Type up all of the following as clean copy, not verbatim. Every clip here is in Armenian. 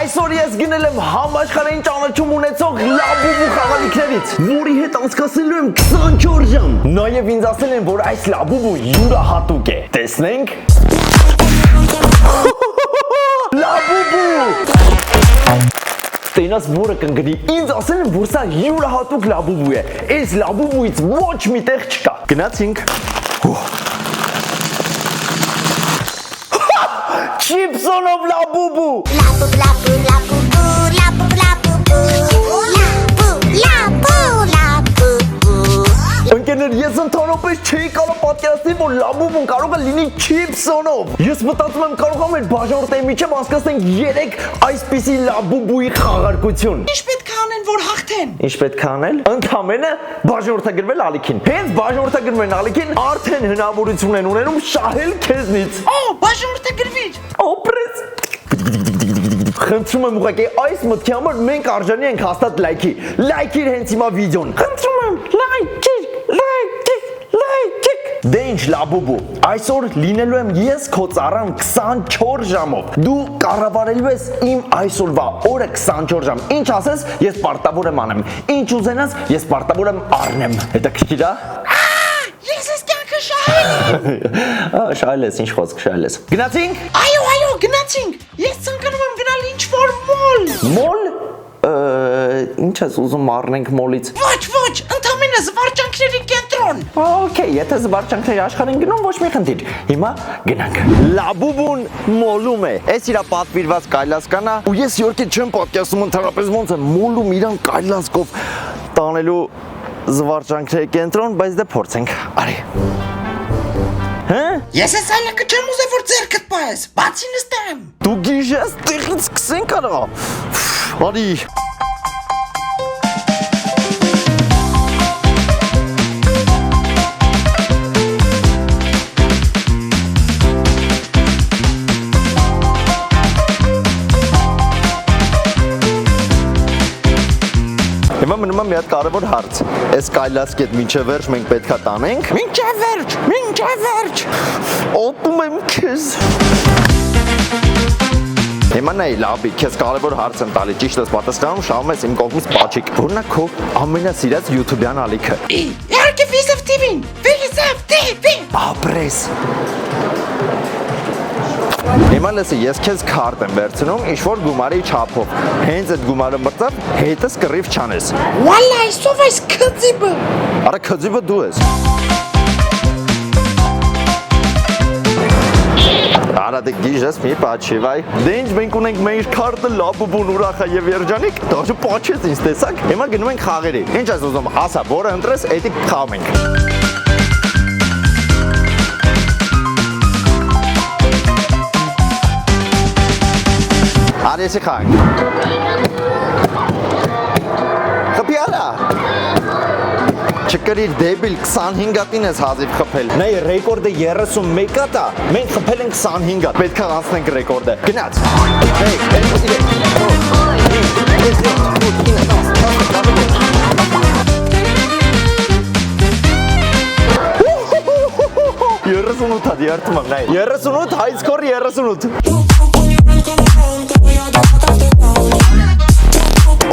Այսօր ես գնել եմ համաշխարհային ճանաչում ունեցող Լաբուբու խաղալիքներից, որի հետ անցկացնելու եմ 24 ժամ։ Նաև ինձ ասել են, որ այս Լաբուբու յուրահատուկ է։ Տեսնենք։ Լաբուբու։ Տենաս որը կընկնի, ինձ ասել են, որ սա յուրահատուկ Լաբուբու է։ Այս Լաբուբուից ոչ մի տեղ չկա։ Գնացինք։ Չիպսոնով Լաբուբու։ Ընկերներ, ես ընդհանրապես չէի կարող պատկերացնել, որ Լաբուբուն կարող է լինի չիպսոնով։ Ես մտածում եմ կարող եմ բաժանորդների միջև անցկացնենք 3 այսպիսի Լաբուբուի խաղարկություն։ Ինչ պետք է անեն, որ հաղթեն։ Ինչ պետք է անել։ Ընդամենը բաժանորդագրվել ալիքին։ Հենց բաժանորդագրվեն ալիքին, արդեն հնարավորություն են ունենում շահել քեզնից։ Բաժանորդագրվիր։ Օպրես։ Խնդրում եմ ուղղակի այս մտքի համար մենք արժանի ենք հաստատ լայքի։ Լայքիր հենց հիմա վիդեոն։ Խնդրում եմ, լայքիր։ Դե ինչ Լաբուբու, այսօր լինելու եմ ես քո ծառան 24 ժամով։ Դու կառավարելու ես իմ այսօրվա օրը 24 ժամ։ Ինչ ասես, ես պարտավոր եմ անեմ։ Ինչ ուզենաս, ես պարտավոր եմ առնեմ։ Հետաքրքիր է։ Ես ես կյանքը շահել։ Շահել ես, ինչ խոսք շահել ես։ Գնացինք։ Այո, գնացինք։ Ես ցանկանում եմ գնալ ինչ-որ մոլ։ Մոլ։ Ինչ ես ուզում առնենք մոլից։ Ոչ, ընդամենը զվարճանքների կենտրոն։ Okay, եթե զվարճանքների աշխարհ են գնում, ոչ մի խնդիր։ Հիմա գնանք։ Լաբուբուն մոլում է։ Այս իրա պատվիրված կայլասկանա, ու ես իհարկե չեմ պատկերացնում ընդհանրապես ոնց է մոլում իրան կայլասկով տանելու զվարճանքների կենտրոն, բայց դե փորձենք։ Արի։ Հա? Ես ես այլակը չեմ ուզել, որ ձերքդ պահես, բացի նստեմ։ Դու գիժես, տեղից սկսենք արա։ Արի։ Հիմա մնում է մի հատ կարևոր հարց։ Այս կայլասկետ մինչև վերջ մենք պետքա տանենք։ Մինչև վերջ։ Օտում եմ քեզ։ Հիմա նայ լաբի, քեզ կարևոր հարց եմ տալի, ճիշտ ես պատասխանում, շահում ես իմ կողմից պաչիկ։ Որն է քո ամենասիրած YouTube-յան ալիքը։ Իհարկե Վիզավ TV-ն։ Վիզավ TV։ Ապրես։ Հիմա լսի, ես քեզ քարտ եմ վերցնում ինչ-որ գումարի չափով։ Հենց այդ գումարը մրցավ, հետս կռիվ չանես։ Վալա, այսով այս քծիբը։ Արա քծիբը դու ես։ Արա դե գիժես մի պաչի, վայ։ Դե ինչ մենք ունենք մեր քարտը Լաբուբուն ուրախ է եւ երջանիկ, դաժե պաչեց ինձ տեսակ։ Հիմա գնում ենք խաղերի։ Ինչ ես ուզում, ասա, որը ընտրես, էդի խաղում ենք։ Արի սիխանք։ Խփյալա։ Չկրիր դեբիլ 25-ատին ես հազիվ խփել։ Նայ ռեկորդը 31-ատ է։ Մենք խփել ենք 25-ատ։ Պետք է անցնենք ռեկորդը։ Գնաց։ 38 հատ երթում եմ, նայ։ 38 հայցքոր 38։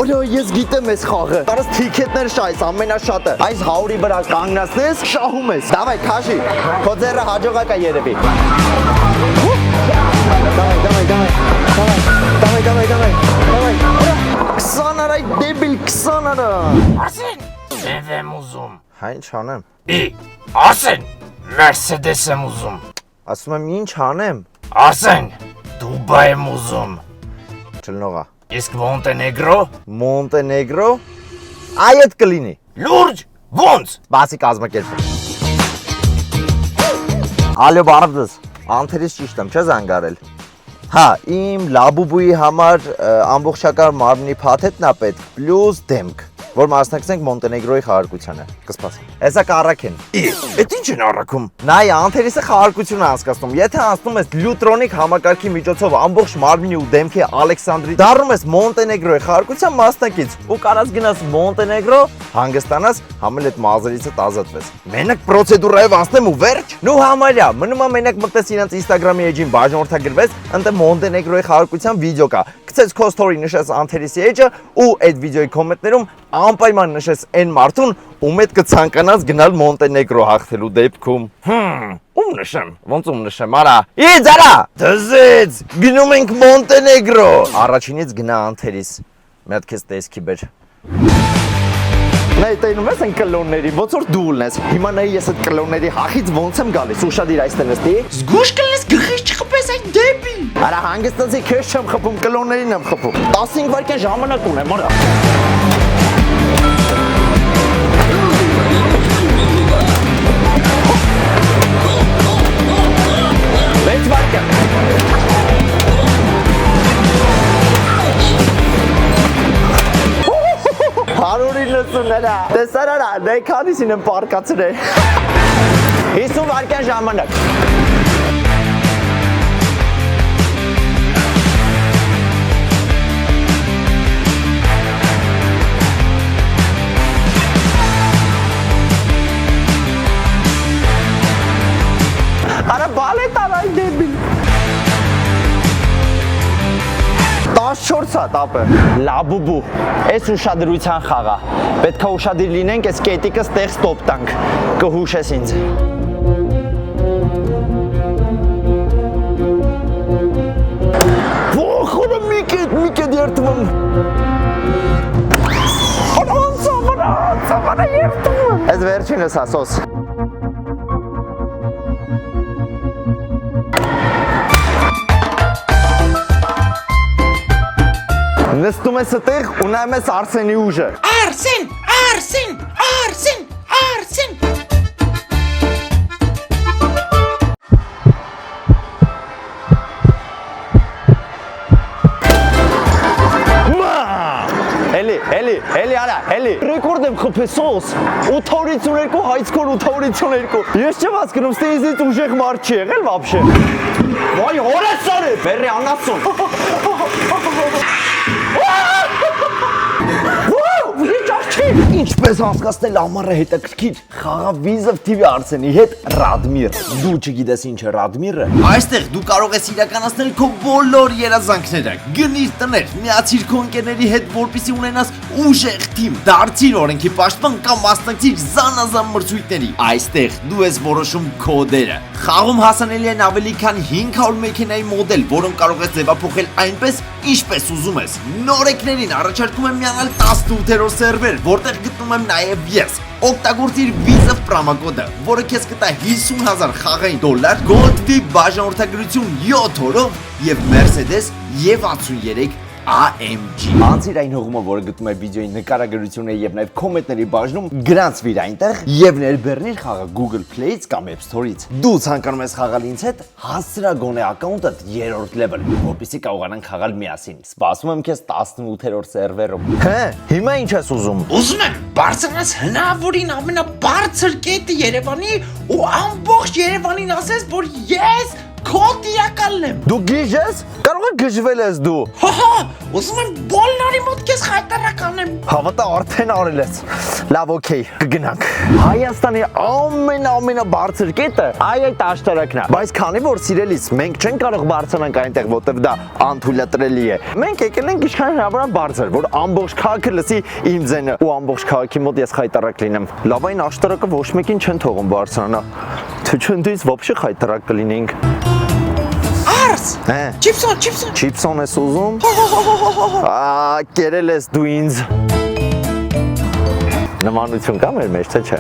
Օյո, ես գիտեմ այս խաղը։ Տարած թիքետներ շահես ամենաշատը։ Այս հաուրի վրա կանգնացնես, շահում ես։ Դավայ, քաշի։ Քո ձեռը հաջողակ է երևի։ Դավայ։ 20 արա, դեբիլ 20 արա։ Ասեն, ձև եմ ուզում։ Հա ինչ անեմ։ Ասեն, Mercedes եմ ուզում։ Ասում եմ ինչ անեմ։ Ասեն, Դուբայ եմ ուզում։ Չլնողա։ Իսկ Մոնտենեգրո։ Մոնտենեգրո։ Այ այդ կլինի։ Լուրջ, ոնց։ Բացի կազմակերպ։ Ալո, բարև ձեզ։ Անթերից ճիշտ եմ, չէ՞ զանգարել։ Հա, իմ Լաբուբուի համար ամբողջական մարմնի փաթեթն է պետք, պլյուս դեմք։ որ մասնակցենք Մոնտենեգրոյի խաղարկությանը։ Կսպասեմ։ Հեսա կառակեն։ Էդ ինչ են առաքում։ Նայ անթերիսը խաղարկություն է անցկացնում։ Եթե անցնում ես լյուտրոնիկ համակարգի միջոցով ամբողջ մարմնի ու դեմքի Ալեքսանդրի, դառնում ես Մոնտենեգրոյի խաղարկության մասնակից ու կարած գնաս Մոնտենեգրո, հանգստանաս, համել այդ մազերիցը ազատվես։ Մենակ պրոցեդուրայով անցնեմ ու վերջ։ Նու համարյա, մնում է մենակ մտես իրենց Instagram-ի էջին բաժանորդագրվես, ընդ Մոնտենեգրոյի խաղարկության վիդեո կա։ Գցես քո story նշես անթերիսի էջը ու այդ վիդեոյի կոմենտներում անպայման նշես այն մարդուն, ում հետ կցանկանաս գնալ Մոնտենեգրո հաղթելու դեպքում։ Ում նշեմ, ոնց ում նշեմ, արա։ Իձ արա։ Դզից, գնում ենք Մոնտենեգրո։ Առաջինից գնա անթերիս։ Մի հատ քեզ տեսքի բեր։ Նայ տենում ես են կլոնների, ոնց որ դու ունես։ Հիմա նայ ես այդ կլոնների հախից ոնց եմ գալիս, ուշադիր այստեղ նստի։ Զգուշ կլես գխից չխփես այդ դեպի։ Արա հանգստացի քեզ չեմ խփում, կլոններին եմ խփում։ 15 վայրկյան ժամանակ ունեմ, արա։ Վեց վայրկյան։ Հարուրին լսուներա, տեսարարա, դե քանիսին եմ պարկացրել։ 50 վայրկյան ժամանակ։ Արա բալետ արայ դեբիլ։ 14 հատ ապը, լաբուբու, ես ուշադրության խաղա, պետք է ուշադիր լինենք, ես կետիկը ստեղ ստոպ տանք, կհուշես ինձ։ Ոխորը մի կետ երդվում։ Անցավարա երդվում։ Ես վերջինս ասոս։ Նստում ես այդտեղ ու նայում ես Արսենի ուժը։ Արսեն, Արսեն, Արսեն, Արսեն։ Էլի արա, էլի։ Ռեկորդ եմ խփեսոս։ 852 հայցքոր 852։ Ես չեմ հասկանում, ստեզից ուժեղ մարդ չի եղել вообще։ Վայ, հորես սարը, բերի անասուն։ Ինչպես հասկացնել ամառը հետաքրքիր խաղավիզով TV Արսենի հետ Ռադմիր։ Դու չգիտես ինչ է Ռադմիրը։ Այստեղ դու կարող ես իրականացնել քո բոլոր երազանքները։ Գնիր տներ, միացիր քո ընկերների հետ, որպեսզի ունենաս ուժեղ թիմ, դարձիր օրենքի պաշտպան կամ մասնակցիր զանազան մրցույթների։ Այստեղ դու ես որոշում քո դերը։ Խաղում հասանելի են ավելի քան 500 մեքենայի մոդել, որոնք կարող ես ձևափոխել այնպես, ինչպես ուզում ես։ Նորեկներին առաջարկում եմ միանալ 18-րդ սերվեր, որտեղ գտնում եմ նաև ես։ Օգտագործիր Visa պրոմոկոդը, որը քեզ կտա 50,000 խաղային դոլար, Gold VIP բաժանորդագրություն 7 օրով եւ Mercedes եւ 63 AMG։ Անցիր այն հողումը, որը գտնում է վիդեոյի նկարագրությունը եւ նաեւ կոմենտների բաժնում, գրանցվիր այնտեղ եւ ներբեռնիր խաղը Google Play-ից կամ App Store-ից։ Դու ցանկանում ես խաղալ ինձ հետ, հասցրա գոնե ակաունտդ 3-րդ level, որպեսզի կարողանանք խաղալ միասին։ Սպասում եմ քեզ 18-րդ սերվերում։ Հե, հիմա ինչ ես ուզում։ Ուզում եմ բարձրանաս հնարավորին ամենաբարձր կետը Երևանի ու ամբողջ Երևանին ասես, որ ես քո տիրակալն եմ։ Դու գիժ ես։ Կարող է գժվել ես դու։ Հա, ուզում եմ բոլորի մոտ քեզ խայտարական եմ։ Հավատա արդեն արել ես։ Լավ, օքեյ, կգնանք։ Հայաստանի ամենաբարձր կետը այդ աշտարակն է։ Բայց քանի որ սիրելիս մենք չենք կարող բարձրանանք այնտեղ, որտեղ դա անթույլատրելի է։ Մենք եկել ենք ինչքան հնարավոր է բարձր, որ ամբողջ քաղաքը լսի իմ ձայնը ու ամբողջ քաղաքի մոտ ես խայտարակ լինեմ։ Լավ, այն աշտարակը ոչ մեկին չեն թողում բարձրանա։ Թե չընդից ոբշե խայտարակ կլինենք։ Արս։ Հե։ Չիպսոն։ Չիպսոն ես ուզում։ Կերել ես դու ինձ։ Նմանություն կա մեր մեջ, թե չէ։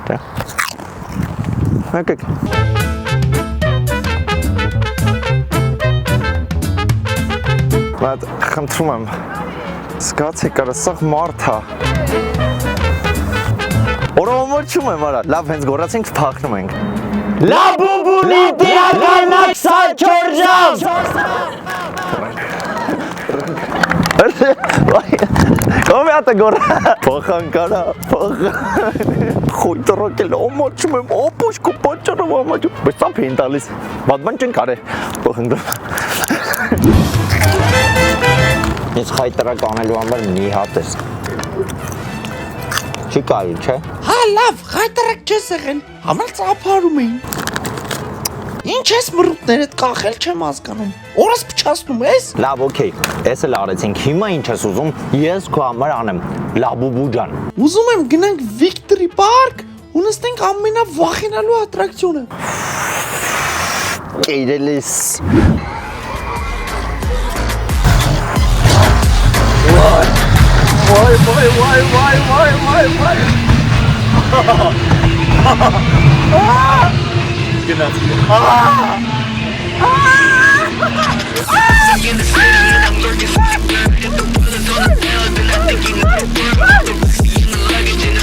Դե։ Եկեք։ Բայց խնդրում եմ։ Զգացի կարա սաղ մարդ է։ Օրոմոչում եմ արա։ Լավ, հենց գորացինք փախնում ենք։ Լաբուբունի տիրականակ 24 ժամ։ Ո՞վ է ատը գոր։ Փոխան կարա, փոխան։ Խոյտրոկել ոմոչում եմ, օպոշ կոպոչարը ոմոչում։ Բայց սա փին տալիս։ Բադման չեն կարե։ Փոխան դու։ Ես խայտրակ անելու համար մի հատ ես։ Չի կարի, չէ։ Հա լավ, խայտարակ չես եղել, համալ ծափարում էին։ Ինչ ես մռուտներդ կախել չեմ հասկանում։ Օրս փչացնում ես։ Լավ, օքեյ։ Էս էլ արեցինք։ Հիմա ինչ ես ուզում։ Ես քո համար անեմ։ Լաբուբու ջան։ Ուզում եմ գնանք Victory Park ու նստենք ամենավախենալու ատրակցիոնը։ Կերելիս։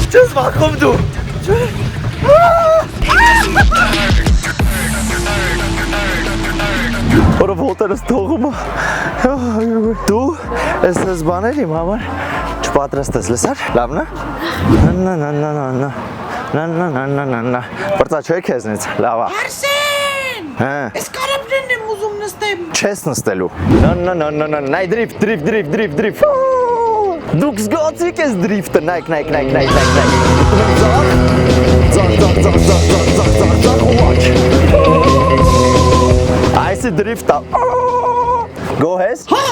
Չես վախում դու։ Որով հոտերս թողում է։ Դու ես ես բաներ իմ համար չպատրաստես, լսար, լավն է։ Նա Բրծա չէ քեզնից, լավ է։ Արսեն։ Հա։ Ես կարապներն եմ ուզում նստեմ։ Չես նստելու։ Նայ դրիֆտ։ Դուք զգացիք ես դրիֆտը, նայք։ Ձախ, watch։ Այս է դրիֆտը։ Գոհես։ Հա,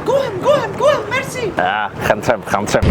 գոհեմ, մերսի։ Խնդրեմ։